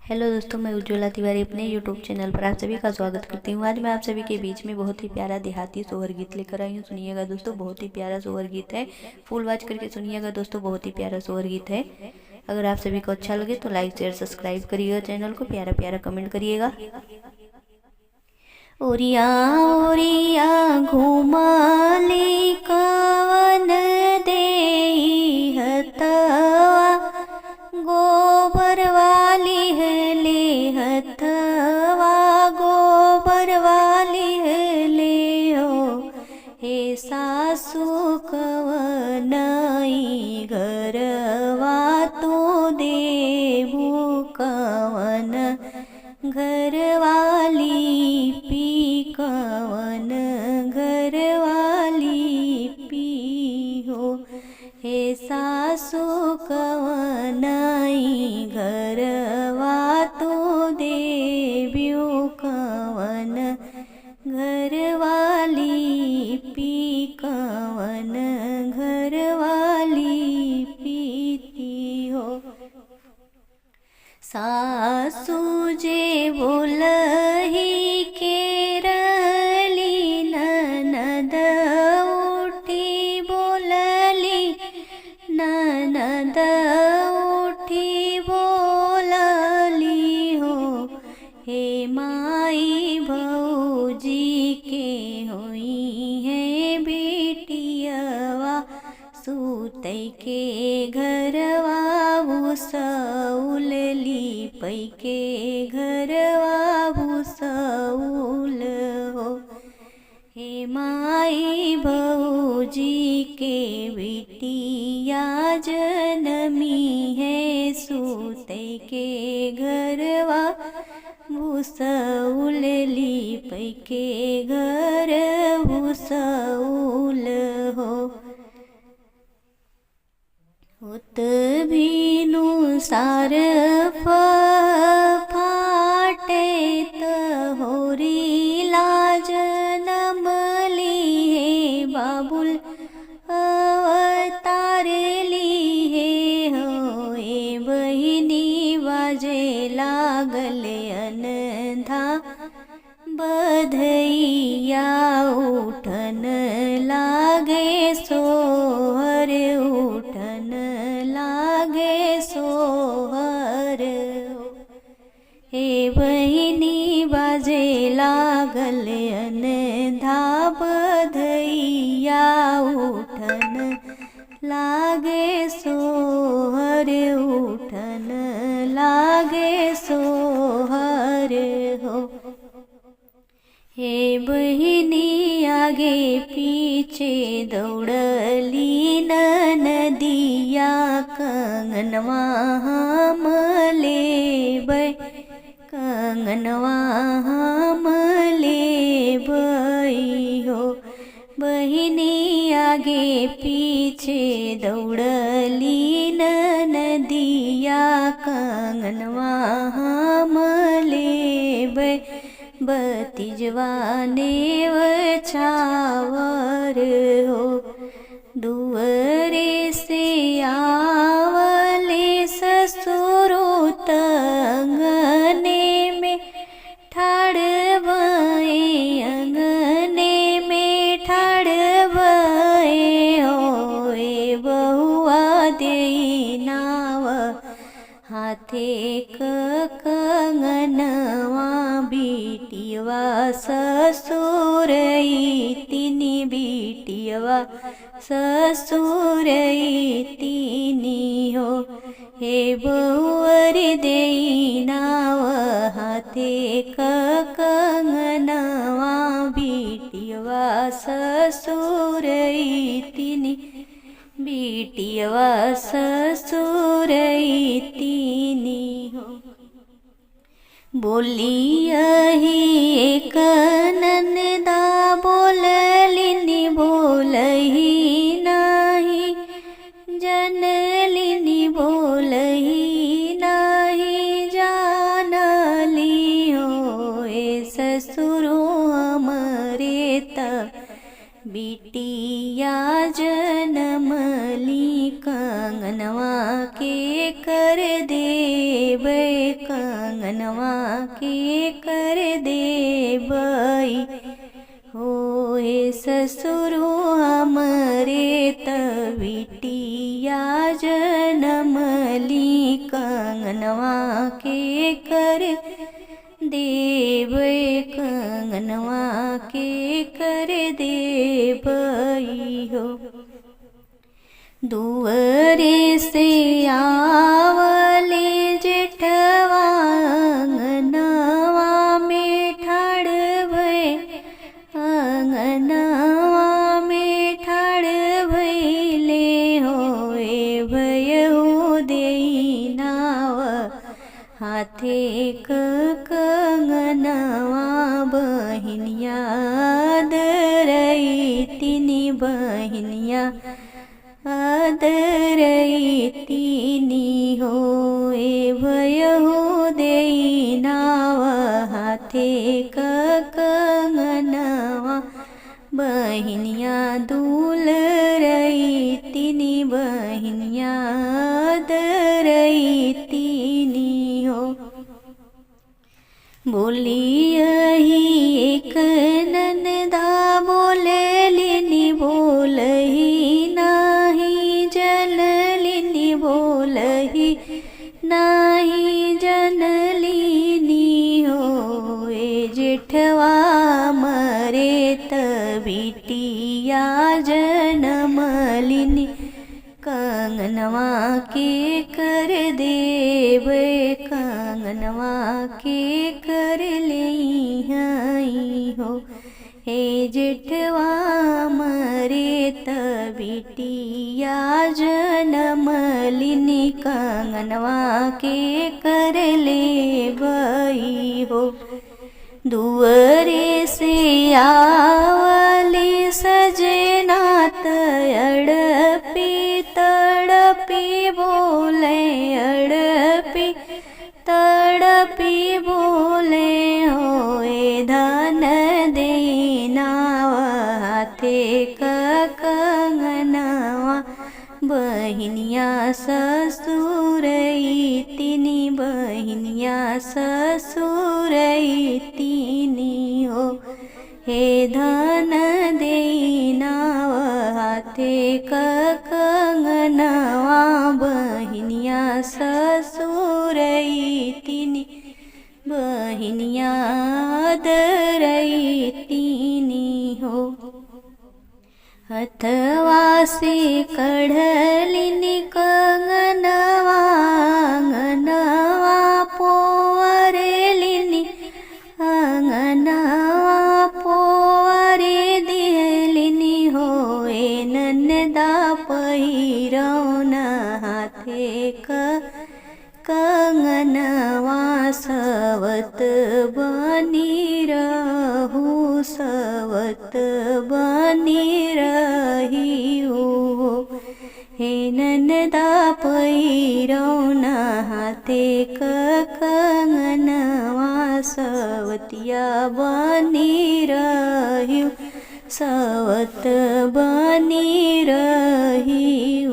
Hello दोस्तों, मैं उज्ज्वला तिवारी अपने यूट्यूब चैनल पर आप सभी का स्वागत करती हूँ। आज मैं आप सभी के बीच में बहुत ही प्यारा देहाती सोहर गीत लेकर आई हूँ। सुनिएगा दोस्तों, बहुत ही प्यारा सोहर गीत है। फुल वॉच करके सुनिएगा दोस्तों, बहुत ही प्यारा सोहर गीत है। अगर आप सभी को अच्छा लगे तो लाइक शेयर सब्सक्राइब करिएगा, चैनल को प्यारा प्यारा कमेंट करिएगा। ओरिया ओरिया घुमाली कवन देई हतवा, गोबर वाली है ले हथवा, गोबर वाली है ले हो। हे सासू कवनई घरवा तो देबू कवन, घरवाली पी कवन, घरवाली पी हो। हे सासू कवनई घरवा तो देब्यू कवन, घरवाली पी कवन, घरवाली पीती हो। सासू जे बोलही केरली, ननद उठी बोलली, ननद उठी बोलली हो। हे माई भौजी के होई है बेटियवा, सूतै के घरवा भूसौल लीपै के घरवा भूसौल हो। हे माई भौजी के बिटिया जनमी है, सूतै के घरवा भूसौल लीपै के घर भूसौल हो। उत भीनु सार फाटे होरी लाज नमली, हे बाबुल अवतार ली हे हो। ए बहिनी बाजे लागले अनधा, बधैया उठन लागे सोहर, उठन लागे सोहर। हे बहिनी बाजे लागल अनधा, बधैया उठन लागे सोहर, उठन लागे सोहर हो। हे बहिनी आगे पीछे दौड़ली, नदिया कंगनवा हम लेबै, कंगनवा हम लेबै हो। बहिनी आगे पीछे दौड़ली, नदिया कंगनवा हम लेबै। भतीजवा नेव छावर हो, दुअरे से आवले ससुरो अंगने में ठाड़ भए, अंगने में ठाड़ भए हो। ए बहुआ देई नाव हाथे कंगनवा, बिटियवा ससुरई तिनी, बिटियवा ससुरई तिनी हो। हे बहुअर देई नाव हाथे कंगनवा, बिटियवा ससुरई तिनी, बिटियवा ससुरई तिनी हो। बोली यही एक ननदा, बोललिनी बोलही नाही, जनलिनी बोलही नाही जानली हो। ए ससुरो हमरे त बिटिया जनमली, कंगनवा के कर देबै कंगनवा कंगनवा के कर देबई हो हे ससुरो हमरे तविटिया जनमली कंगनवा के कर देबै कंगनवा के कर देबई हो। दुअरे से आवले जेठवा अंगनवा में ठाड़ भय अंगनवा में ठाड़ भइले होए भय हो देनाव हाथे कंगनवा बहिनिया दरई तिनी बहिनिया आदरई तिनी होए भय हो देनाव हाथे कंगनवा बहिनिया दुलरई तिनी बहिनिया आदरई तिनी हो। बोलियही एक ननदा बोललिनी बोलही नाही जनलिनी बोलही नाही जनलिनी होए जेठवा मरे तबिटिया जनमलिनी कंगनवा के कर देबै कंगनवा के कर लेई हो हे जेठवा मरे तबिटिया जनमलिनी कंगनवा के कर लेबई हो। दुअरे से आवली सजना तड़पी तड़पी बोले अड़पी तड़पी बोले होए धन देनाव हाथे कंगनवा बहिनिया ससुरई तिनी बहिनिया ससुरई तिनी हो हे धन देनाव हाथे कंगनवा बहिनिया ससुरई तिनी बहिनिया आदरई तिनी हो। हथवा से कढ़लिनी कंगनवा अंगनवा पोवरेलिनी अंगनवा पोवरे दिहलिनी होए ननदा पहिरौना हाथे कंगनवा सवत बनी रहू सवत बनी रही हो हे ननदा पहिरौना हाथे कंगनवा सवतिया बनी रही सवत बनी रही